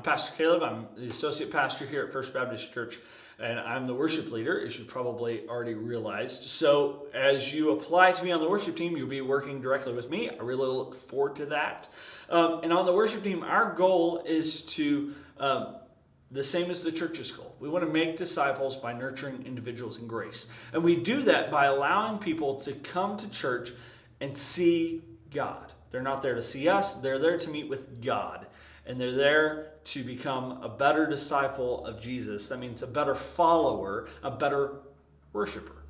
Pastor Caleb. I'm the associate pastor here at First Baptist Church, and I'm the worship leader, as you probably already realized. So as you apply to be on the worship team, you'll be working directly with me. I really look forward to that. And on the worship team, our goal is to, the same as the church's goal. We want to make disciples by nurturing individuals in grace. And we do that by allowing people to come to church and see God. They're not there to see us, they're there to meet with God. And they're there to become a better disciple of Jesus. That means a better follower, a better worshiper.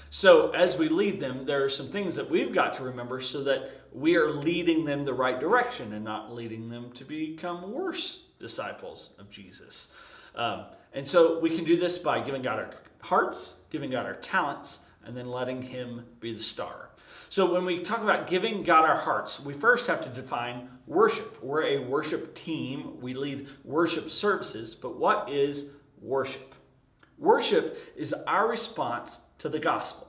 So as we lead them, there are some things that we've got to remember so that we are leading them the right direction and not leading them to become worse disciples of Jesus. And so we can do this by giving God our hearts, giving God our talents, and then letting Him be the star. So when we talk about giving God our hearts, we first have to define worship. We're a worship team. We lead worship services. But what is worship? Worship is our response to the gospel.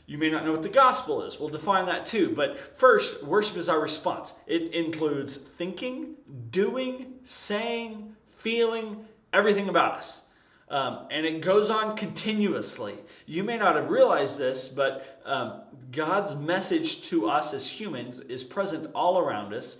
You may not know what the gospel is. We'll define that too. But first, worship is our response. It includes thinking, doing, saying, feeling, everything about us. And it goes on continuously. You may not have realized this, but God's message to us as humans is present all around us,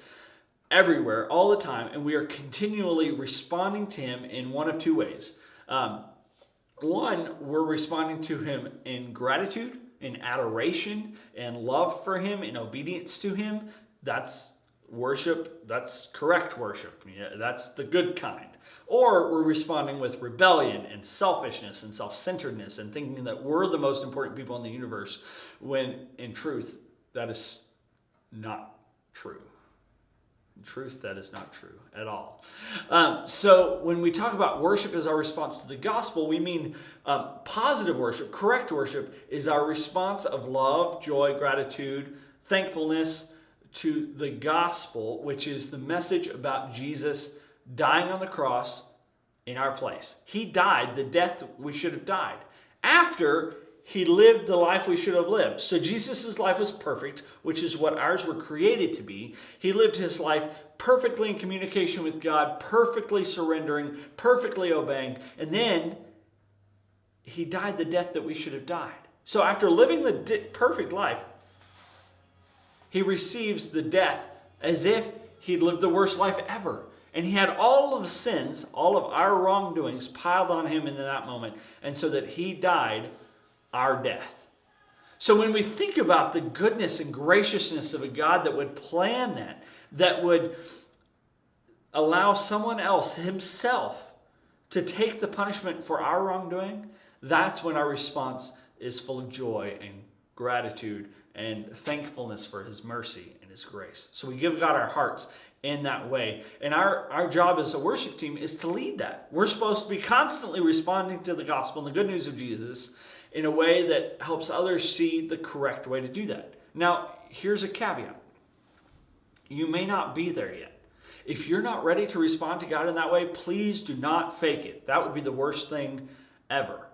everywhere, all the time, and we are continually responding to Him in one of two ways. One, we're responding to Him in gratitude, in adoration, and love for Him, in obedience to Him. That's worship. That's correct worship. Yeah, that's the good kind. Or we're responding with rebellion and selfishness and self-centeredness and thinking that we're the most important people in the universe, when in truth, that is not true. In truth, that is not true at all. So when we talk about worship as our response to the gospel, we mean positive worship. Correct worship is our response of love, joy, gratitude, thankfulness to the gospel, which is the message about Jesus dying on the cross in our place. He died the death we should have died after He lived the life we should have lived. So Jesus' life was perfect, which is what ours were created to be. He lived His life perfectly in communication with God, perfectly surrendering, perfectly obeying, and then He died the death that we should have died. So after living the perfect life, He receives the death as if He'd lived the worst life ever. And He had all of the sins, all of our wrongdoings piled on Him in that moment. And so that He died our death. So when we think about the goodness and graciousness of a God that would plan that would allow someone else, Himself, to take the punishment for our wrongdoing, that's when our response is full of joy and gratitude and thankfulness for His mercy and His grace. So we give God our hearts in that way. And our job as a worship team is to lead that. We're supposed to be constantly responding to the gospel and the good news of Jesus in a way that helps others see the correct way to do that. Now, here's a caveat. You may not be there yet. If you're not ready to respond to God in that way, please do not fake it. That would be the worst thing ever.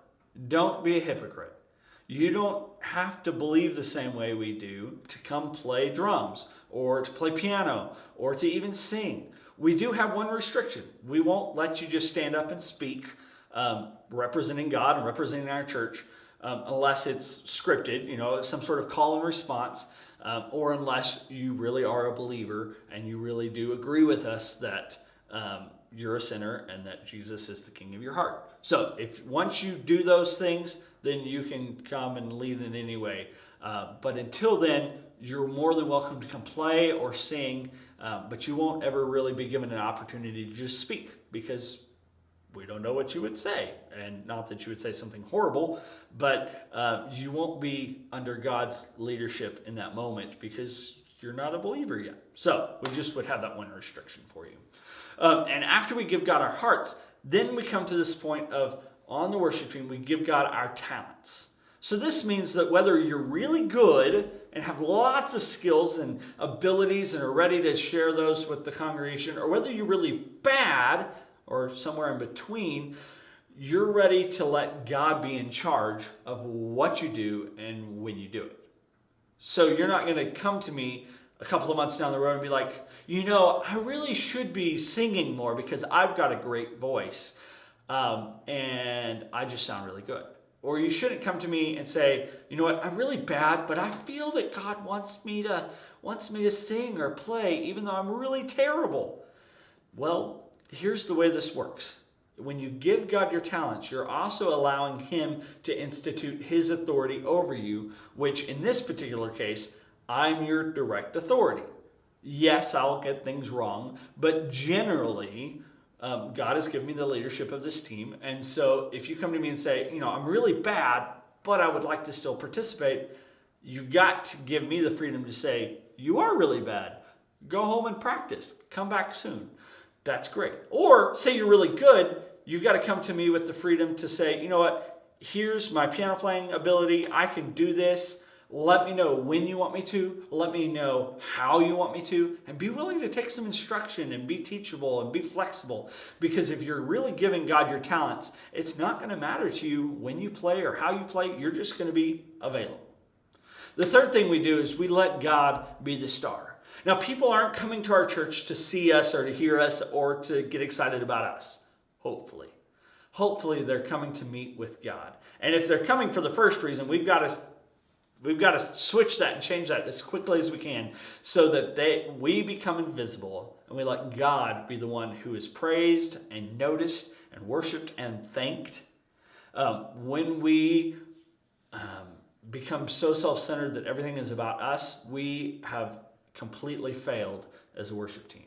Don't be a hypocrite. You don't have to believe the same way we do to come play drums or to play piano or to even sing. We do have one restriction. We won't let you just stand up and speak representing God and representing our church unless it's scripted, some sort of call and response, or unless you really are a believer and you really do agree with us that you're a sinner and that Jesus is the king of your heart. So if once you do those things, then you can come and lead in any way. But until then, you're more than welcome to come play or sing, but you won't ever really be given an opportunity to just speak because we don't know what you would say. And not that you would say something horrible, but you won't be under God's leadership in that moment because you're not a believer yet. So we just would have that one restriction for you. And after we give God our hearts, then we come to this point of, on the worship team, we give God our talents. So this means that whether you're really good and have lots of skills and abilities and are ready to share those with the congregation, or whether you're really bad or somewhere in between, you're ready to let God be in charge of what you do and when you do it. So you're not going to come to me a couple of months down the road and be like, I really should be singing more because I've got a great voice and I just sound really good. Or you shouldn't come to me and say, I'm really bad, but I feel that God wants me to sing or play even though I'm really terrible. Well, here's the way this works. When you give God your talents, you're also allowing Him to institute His authority over you, which in this particular case, I'm your direct authority. Yes, I'll get things wrong, but generally, God has given me the leadership of this team. And so if you come to me and say, I'm really bad, but I would like to still participate, you've got to give me the freedom to say, you are really bad. Go home and practice. Come back soon. That's great. Or say you're really good, you've got to come to me with the freedom to say, here's my piano playing ability. I can do this. Let me know when you want me to. Let me know how you want me to. And be willing to take some instruction and be teachable and be flexible. Because if you're really giving God your talents, it's not going to matter to you when you play or how you play. You're just going to be available. The third thing we do is we let God be the star. Now, people aren't coming to our church to see us or to hear us or to get excited about us, hopefully. Hopefully, they're coming to meet with God. And if they're coming for the first reason, we've got to switch that and change that as quickly as we can so that we become invisible and we let God be the one who is praised and noticed and worshiped and thanked. When we become so self-centered that everything is about us, we have completely failed as a worship team.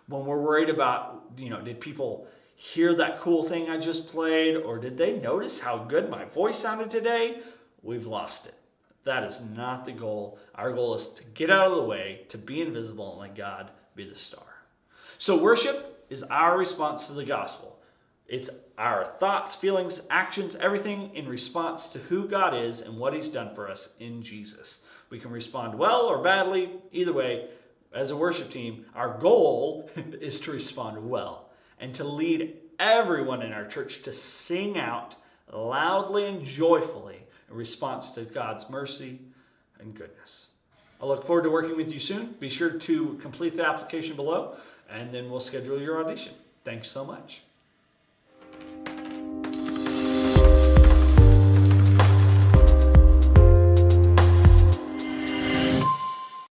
When we're worried about, did people hear that cool thing I just played, or did they notice how good my voice sounded today? We've lost it. That is not the goal. Our goal is to get out of the way, to be invisible, and let God be the star. So worship is our response to the gospel. It's our thoughts, feelings, actions, everything in response to who God is and what He's done for us in Jesus. We can respond well or badly. Either way, as a worship team, our goal is to respond well and to lead everyone in our church to sing out loudly and joyfully in response to God's mercy and goodness. I look forward to working with you soon. Be sure to complete the application below, and then we'll schedule your audition. Thanks so much.